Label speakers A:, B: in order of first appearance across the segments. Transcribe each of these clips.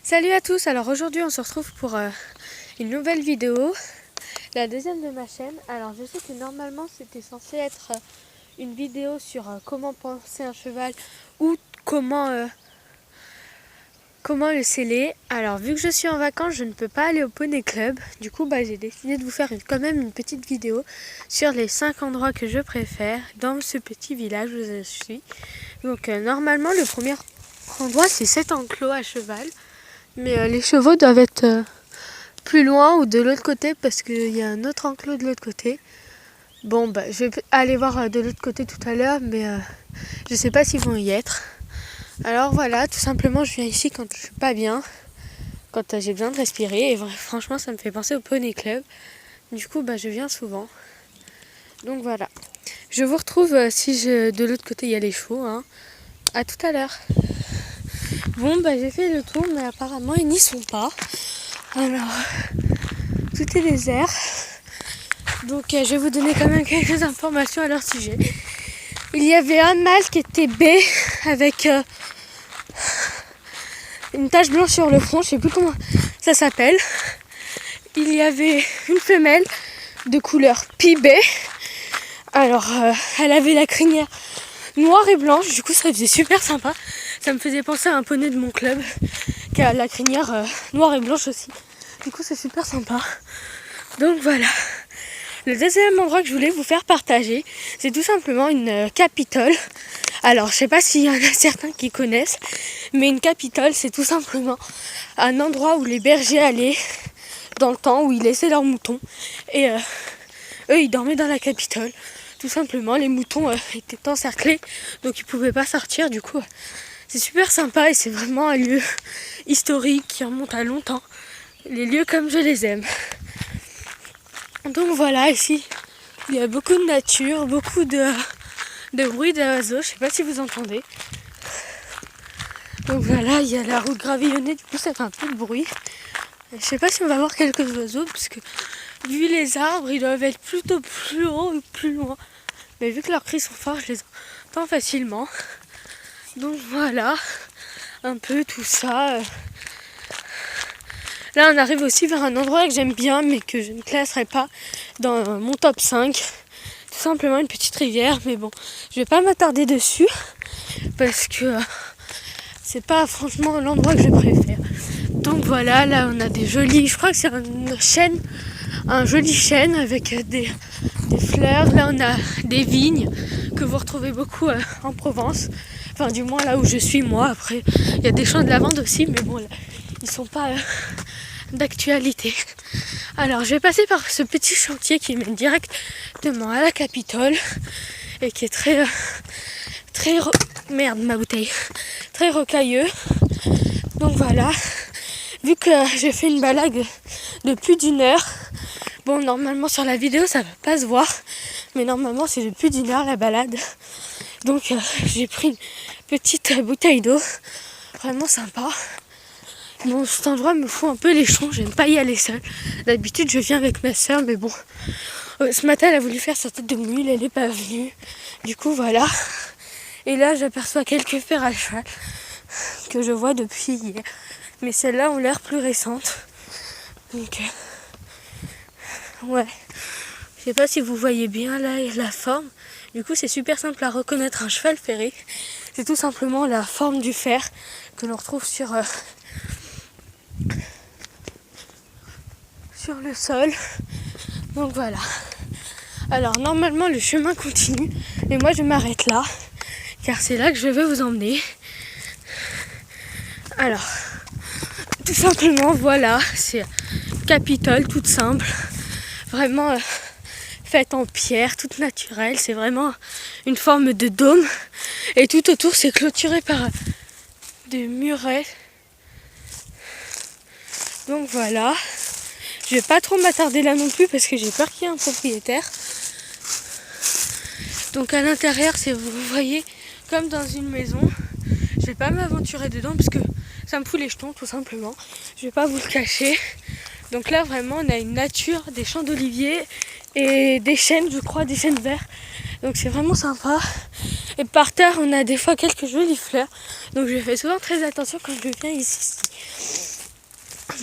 A: Salut à tous, alors aujourd'hui on se retrouve pour une nouvelle vidéo, la deuxième de ma chaîne. Alors je sais que normalement c'était censé être une vidéo sur comment penser un cheval ou comment le sceller. Alors vu que je suis en vacances, je ne peux pas aller au Poney Club. Du coup j'ai décidé de vous faire quand même une petite vidéo sur les 5 endroits que je préfère dans ce petit village où je suis. Donc normalement le premier endroit c'est cet enclos à cheval. Mais les chevaux doivent être plus loin ou de l'autre côté parce qu'il y a un autre enclos de l'autre côté. Bon, je vais aller voir de l'autre côté tout à l'heure, mais je sais pas s'ils vont y être. Alors voilà, tout simplement, je viens ici quand je suis pas bien, quand j'ai besoin de respirer. Et franchement, ça me fait penser au Poney Club. Du coup, je viens souvent. Donc voilà. Je vous retrouve de l'autre côté il y a les chevaux. Hein. À tout à l'heure. Bon, j'ai fait le tour, mais apparemment, ils n'y sont pas. Alors, tout est désert. Donc, je vais vous donner quand même quelques informations à leur sujet. Il y avait un mâle qui était bé avec une tache blanche sur le front, je sais plus comment ça s'appelle. Il y avait une femelle de couleur pibé. Alors, elle avait la crinière noire et blanche, du coup, ça faisait super sympa. Ça me faisait penser à un poney de mon club qui a la crinière noire et blanche aussi. Du coup, c'est super sympa. Donc voilà. Le deuxième endroit que je voulais vous faire partager, c'est tout simplement une capitole. Alors, je sais pas s'il y en a certains qui connaissent, mais une capitole, c'est tout simplement un endroit où les bergers allaient dans le temps, où ils laissaient leurs moutons. Et eux, ils dormaient dans la capitole. Tout simplement, les moutons étaient encerclés, donc ils pouvaient pas sortir. Du coup, c'est super sympa et c'est vraiment un lieu historique qui remonte à longtemps. Les lieux comme je les aime. Donc voilà, ici, il y a beaucoup de nature, beaucoup de bruit d'oiseaux. Je sais pas si vous entendez. Donc voilà, il y a la route gravillonnée, du coup ça fait un peu de bruit. Je sais pas si on va voir quelques oiseaux, parce que vu les arbres, ils doivent être plutôt plus haut ou plus loin. Mais vu que leurs cris sont forts, je les entends facilement. Donc voilà, un peu tout ça. Là, on arrive aussi vers un endroit que j'aime bien, mais que je ne classerai pas dans mon top 5. Tout simplement une petite rivière, mais bon, je vais pas m'attarder dessus, parce que c'est pas franchement l'endroit que je préfère. Donc voilà, là on a des jolis, je crois que c'est un joli chêne avec des fleurs. Là on a des vignes que vous retrouvez beaucoup en Provence. Enfin du moins là où je suis moi. Après il y a des champs de lavande aussi, mais bon là, ils sont pas d'actualité. Alors je vais passer par ce petit chantier qui mène directement à la Capitole et qui est très merde ma bouteille, très rocailleux. Donc voilà, vu que j'ai fait une balade de plus d'une heure, bon normalement sur la vidéo ça va pas se voir, mais normalement c'est de plus d'une heure la balade. Donc j'ai pris une petite bouteille d'eau, vraiment sympa. Bon, cet endroit me fout un peu les chons, j'aime pas y aller seule. D'habitude je viens avec ma soeur, mais bon, ce matin elle a voulu faire sa tête de mule, elle est pas venue. Du coup voilà. Et là j'aperçois quelques fers à cheval que je vois depuis hier. Mais celles-là ont l'air plus récentes. Donc ouais. Je sais pas si vous voyez bien là la forme. Du coup c'est super simple à reconnaître un cheval ferré. C'est tout simplement la forme du fer que l'on retrouve sur le sol. Donc voilà. Alors normalement le chemin continue. Et moi je m'arrête là. Car c'est là que je vais vous emmener. Alors, tout simplement, voilà, c'est Capitole, toute simple, vraiment faite en pierre, toute naturelle, c'est vraiment une forme de dôme. Et tout autour, c'est clôturé par des murets. Donc voilà, je vais pas trop m'attarder là non plus parce que j'ai peur qu'il y ait un propriétaire. Donc à l'intérieur, vous voyez, comme dans une maison. Je vais pas m'aventurer dedans parce que ça me fout les jetons tout simplement. Je vais pas vous le cacher. Donc là vraiment on a une nature, des champs d'oliviers et des chênes, je crois, des chênes verts. Donc c'est vraiment sympa. Et par terre on a des fois quelques jolies fleurs. Donc je fais souvent très attention quand je viens ici.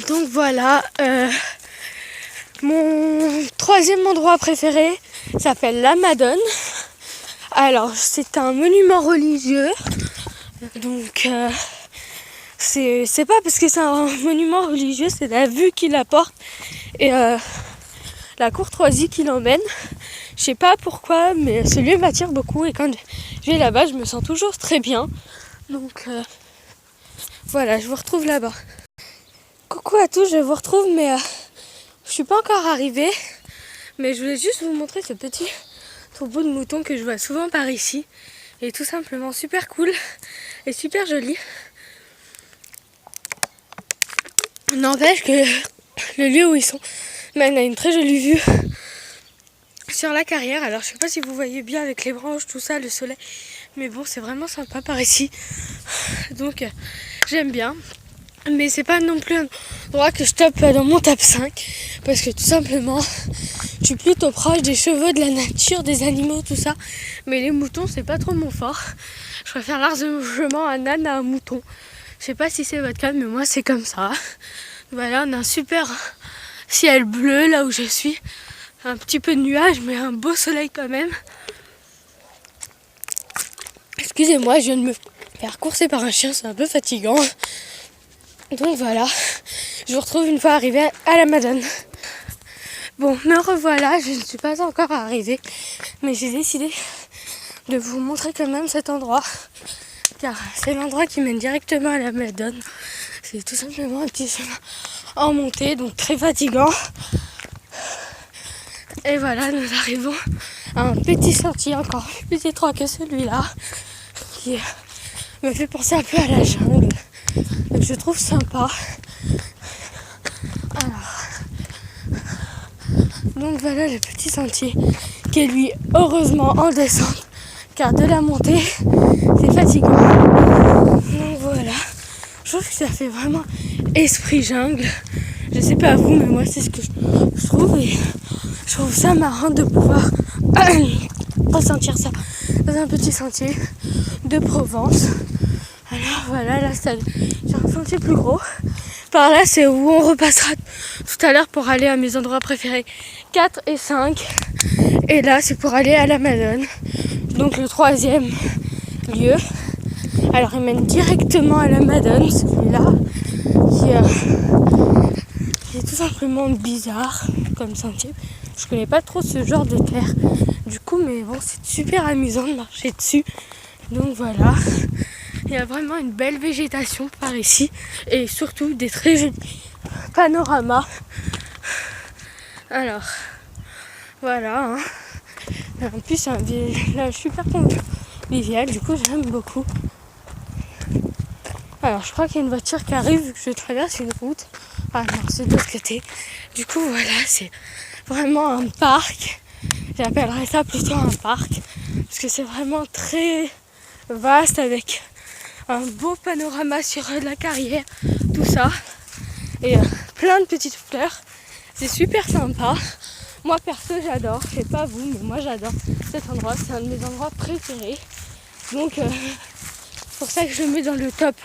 A: Donc voilà, mon troisième endroit préféré s'appelle la Madone. Alors c'est un monument religieux, donc c'est pas parce que c'est un monument religieux, c'est la vue qu'il apporte et la courtoisie qu'il emmène. Je sais pas pourquoi, mais ce lieu m'attire beaucoup et quand je vais là-bas, je me sens toujours très bien. Donc voilà, je vous retrouve là-bas. Coucou à tous, je vous retrouve, mais je suis pas encore arrivée. Mais je voulais juste vous montrer ce petit troupeau de moutons que je vois souvent par ici. Et tout simplement super cool et super joli. N'empêche que le lieu où ils sont mène à une très jolie vue sur la carrière. Alors je sais pas si vous voyez bien avec les branches, tout ça, le soleil. Mais bon, c'est vraiment sympa par ici. Donc j'aime bien. Mais c'est pas non plus un endroit que je tape dans mon top 5. Parce que tout simplement, je suis plutôt proche des chevaux, de la nature, des animaux, tout ça. Mais les moutons, c'est pas trop mon fort. Je préfère largement un âne à un mouton. Je sais pas si c'est votre cas, mais moi c'est comme ça. Voilà, on a un super ciel bleu là où je suis. Un petit peu de nuages, mais un beau soleil quand même. Excusez-moi, je viens de me faire courser par un chien, c'est un peu fatigant. Donc voilà, je vous retrouve une fois arrivée à la Madone. Bon, me revoilà, je ne suis pas encore arrivée, mais j'ai décidé de vous montrer quand même cet endroit, car c'est l'endroit qui mène directement à la Madone. C'est tout simplement un petit chemin en montée, donc très fatigant. Et voilà, nous arrivons à un petit sentier encore plus étroit que celui-là, qui me fait penser un peu à la jungle, et que je trouve sympa. Alors, donc voilà le petit sentier qui est lui heureusement en descente, car de la montée c'est fatigant. Donc voilà, je trouve que ça fait vraiment esprit jungle. Je sais pas vous, mais moi c'est ce que je trouve, et je trouve ça marrant de pouvoir ressentir ça dans un petit sentier de Provence. Alors voilà, là c'est un sentier plus gros. Par là c'est où on repassera tout à l'heure pour aller à mes endroits préférés 4 et 5. Et là c'est pour aller à la Madone. Donc le troisième lieu. Alors il mène directement à la Madone, celui-là, qui est tout simplement bizarre comme sentier. Je connais pas trop ce genre de terre. Du coup, mais bon, c'est super amusant de marcher dessus. Donc voilà. Il y a vraiment une belle végétation par ici. Et surtout des très jolis panoramas. Alors, voilà. Hein. En plus, c'est un village super convivial. Du coup, j'aime beaucoup. Alors, je crois qu'il y a une voiture qui arrive vu que je traverse une route. Ah non, c'est de l'autre côté. Du coup, voilà, c'est vraiment un parc. J'appellerais ça plutôt un parc. Parce que c'est vraiment très vaste avec un beau panorama sur la carrière, tout ça. Et plein de petites fleurs. C'est super sympa. Moi perso j'adore, je sais pas vous, mais moi j'adore cet endroit. C'est un de mes endroits préférés. Donc c'est pour ça que je le mets dans le top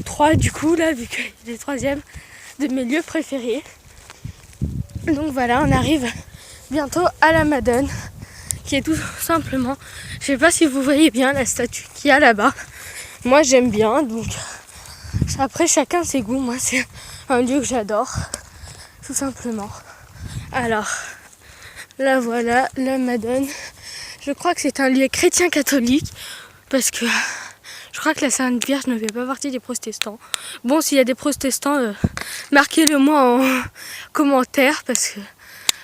A: 3 du coup là, vu qu'il est troisième de mes lieux préférés. Donc voilà, on arrive bientôt à la Madone, qui est tout simplement, je sais pas si vous voyez bien la statue qu'il y a là-bas. Moi j'aime bien, donc après chacun ses goûts. Moi c'est un lieu que j'adore, tout simplement. Alors là voilà, la Madone. Je crois que c'est un lieu chrétien catholique, parce que je crois que la Sainte Vierge ne fait pas partie des protestants. Bon, s'il y a des protestants, marquez-le moi en commentaire, parce que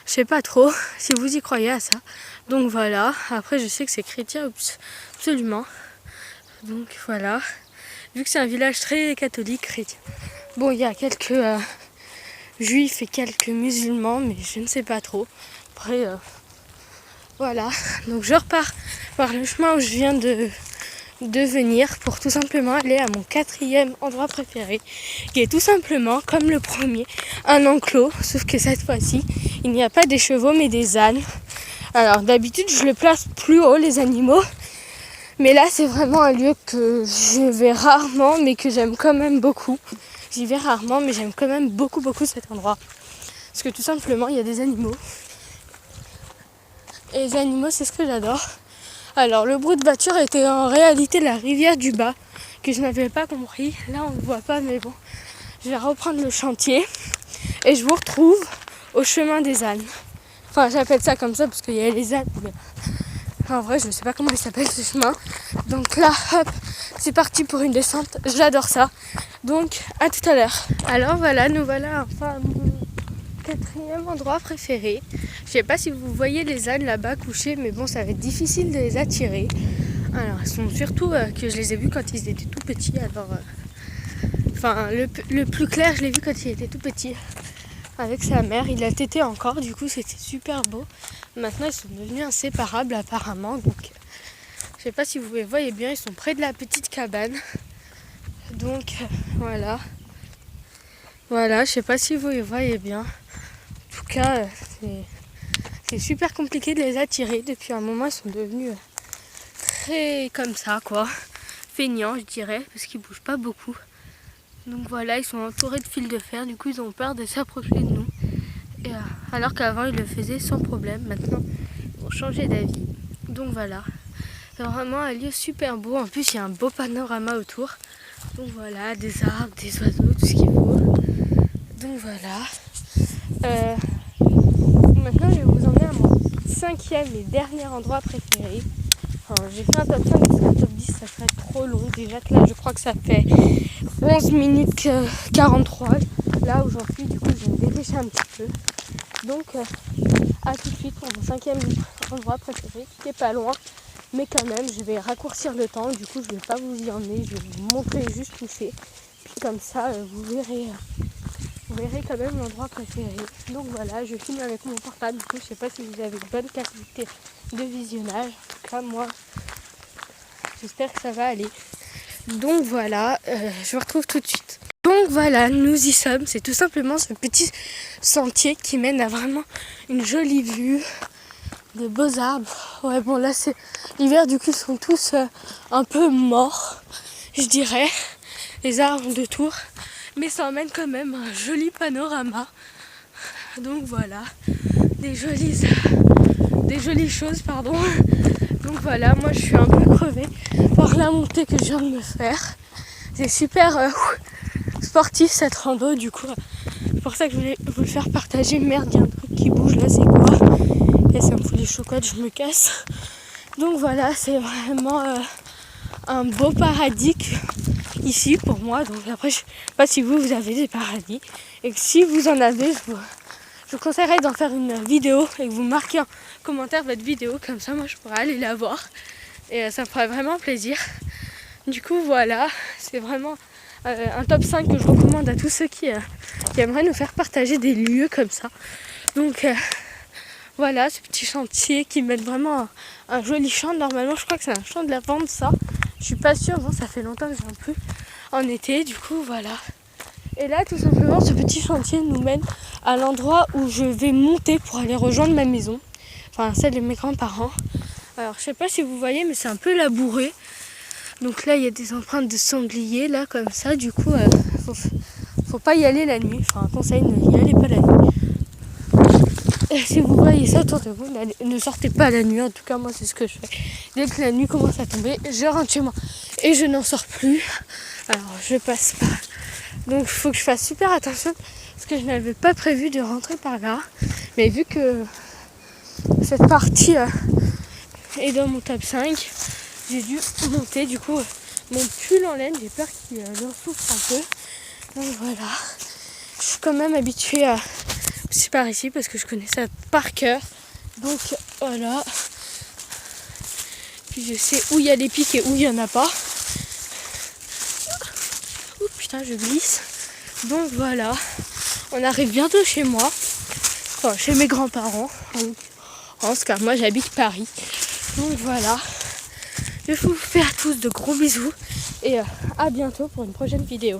A: je sais pas trop si vous y croyez à ça. Donc voilà, après je sais que c'est chrétien absolument. Donc voilà, vu que c'est un village très catholique, chrétien. Bon, il y a quelques juifs et quelques musulmans, mais je ne sais pas trop. Après, voilà, donc je repars par le chemin où je viens de venir pour tout simplement aller à mon quatrième endroit préféré, qui est tout simplement, comme le premier, un enclos, sauf que cette fois-ci, il n'y a pas des chevaux mais des ânes. Alors d'habitude, je le place plus haut, les animaux, mais là c'est vraiment un lieu que je vais rarement, mais que j'aime quand même beaucoup. J'y vais rarement, mais j'aime quand même beaucoup cet endroit. Parce que tout simplement, il y a des animaux. Et les animaux, c'est ce que j'adore. Alors, le bruit de voiture était en réalité la rivière du bas, que je n'avais pas compris. Là, on ne le voit pas, mais bon. Je vais reprendre le chantier. Et je vous retrouve au chemin des ânes. Enfin, j'appelle ça comme ça parce qu'il y a les ânes. Mais en vrai, je ne sais pas comment il s'appelle ce chemin. Donc là, hop, c'est parti pour une descente. J'adore ça. Donc, à tout à l'heure. Alors voilà, nous voilà enfin à mon 4e endroit préféré. Je sais pas si vous voyez les ânes là-bas couchés, mais bon, ça va être difficile de les attirer. Alors, ils sont surtout que je les ai vus quand ils étaient tout petits. Alors, enfin, le plus clair, je l'ai vu quand il était tout petit. Avec sa mère, il a tété encore, du coup c'était super beau. Maintenant ils sont devenus inséparables apparemment, donc je sais pas si vous les voyez bien, ils sont près de la petite cabane. Donc voilà. Voilà, je sais pas si vous les voyez bien. En tout cas, c'est super compliqué de les attirer. Depuis un moment, ils sont devenus très comme ça, quoi. Feignants, je dirais, parce qu'ils bougent pas beaucoup. Donc voilà, ils sont entourés de fils de fer, du coup ils ont peur de s'approcher de nous. Et, alors qu'avant ils le faisaient sans problème, maintenant ils ont changé d'avis. Donc voilà, c'est vraiment un lieu super beau, en plus il y a un beau panorama autour. Donc voilà, des arbres, des oiseaux, tout ce qu'il faut. Donc voilà. Maintenant je vais vous emmener à mon 5e et dernier endroit préféré. Enfin, j'ai fait un top 5 parce qu'un top 10 ça serait trop long. Déjà que là je crois que ça fait 11 minutes 43 là où j'en suis, du coup je vais me dépêcher un petit peu. Donc à tout de suite pour mon 5e endroit préféré qui est pas loin, mais quand même je vais raccourcir le temps, du coup je vais pas vous y emmener, je vais vous montrer juste où c'est, puis comme ça vous verrez quand même l'endroit préféré. Donc voilà, je filme avec mon portable, du coup je sais pas si vous avez une bonne qualité de visionnage, en tout cas moi j'espère que ça va aller. Donc voilà, je vous retrouve tout de suite. Donc voilà, nous y sommes. C'est tout simplement ce petit sentier qui mène à vraiment une jolie vue, de beaux arbres. Ouais bon là c'est l'hiver, du coup ils sont tous un peu morts, je dirais, les arbres de Tours. Mais ça emmène quand même un joli panorama. Donc voilà, des jolies choses, pardon. Donc voilà, moi je suis un peu crevée par la montée que je viens de me faire. C'est super sportif cette rando, du coup c'est pour ça que je voulais vous le faire partager. Merde, il y a un truc qui bouge là, c'est quoi? Et ça me fout les chocottes, je me casse. Donc voilà, c'est vraiment un beau paradis ici pour moi. Donc après je sais pas si vous avez des paradis, et que si vous en avez, je vous conseillerais d'en faire une vidéo et que vous marquez en commentaire votre vidéo, comme ça moi je pourrais aller la voir et ça me ferait vraiment plaisir. Du coup voilà, c'est vraiment un top 5 que je recommande à tous ceux qui aimeraient nous faire partager des lieux comme ça. Donc voilà, ce petit chantier qui mène vraiment un joli champ. Normalement je crois que c'est un champ de lavande, ça. Je suis pas sûre, bon ça fait longtemps que je viens plus en été, du coup voilà. Et là tout simplement ce petit chantier nous mène à l'endroit où je vais monter pour aller rejoindre ma maison. Enfin celle de mes grands-parents. Alors je sais pas si vous voyez, mais c'est un peu labouré. Donc là il y a des empreintes de sanglier là comme ça, du coup faut pas y aller la nuit. Enfin un conseil, ne y allez pas la nuit. Et si vous voyez ça autour de vous, ne sortez pas la nuit. En tout cas moi c'est ce que je fais. Dès que la nuit commence à tomber, je rentre chez moi et je n'en sors plus. Alors je passe pas. Donc il faut que je fasse super attention parce que je n'avais pas prévu de rentrer par là. Mais vu que cette partie est dans mon top 5, j'ai dû monter. Du coup mon pull en laine, j'ai peur qu'il en souffre un peu. Donc voilà, je suis quand même habituée à aussi par ici parce que je connais ça par cœur. Donc voilà, puis je sais où il y a des pics et où il n'y en a pas. Oh putain, je glisse. Donc voilà, on arrive bientôt chez moi, enfin chez mes grands-parents en France, car moi j'habite Paris. Donc voilà, je vous fais à tous de gros bisous et à bientôt pour une prochaine vidéo.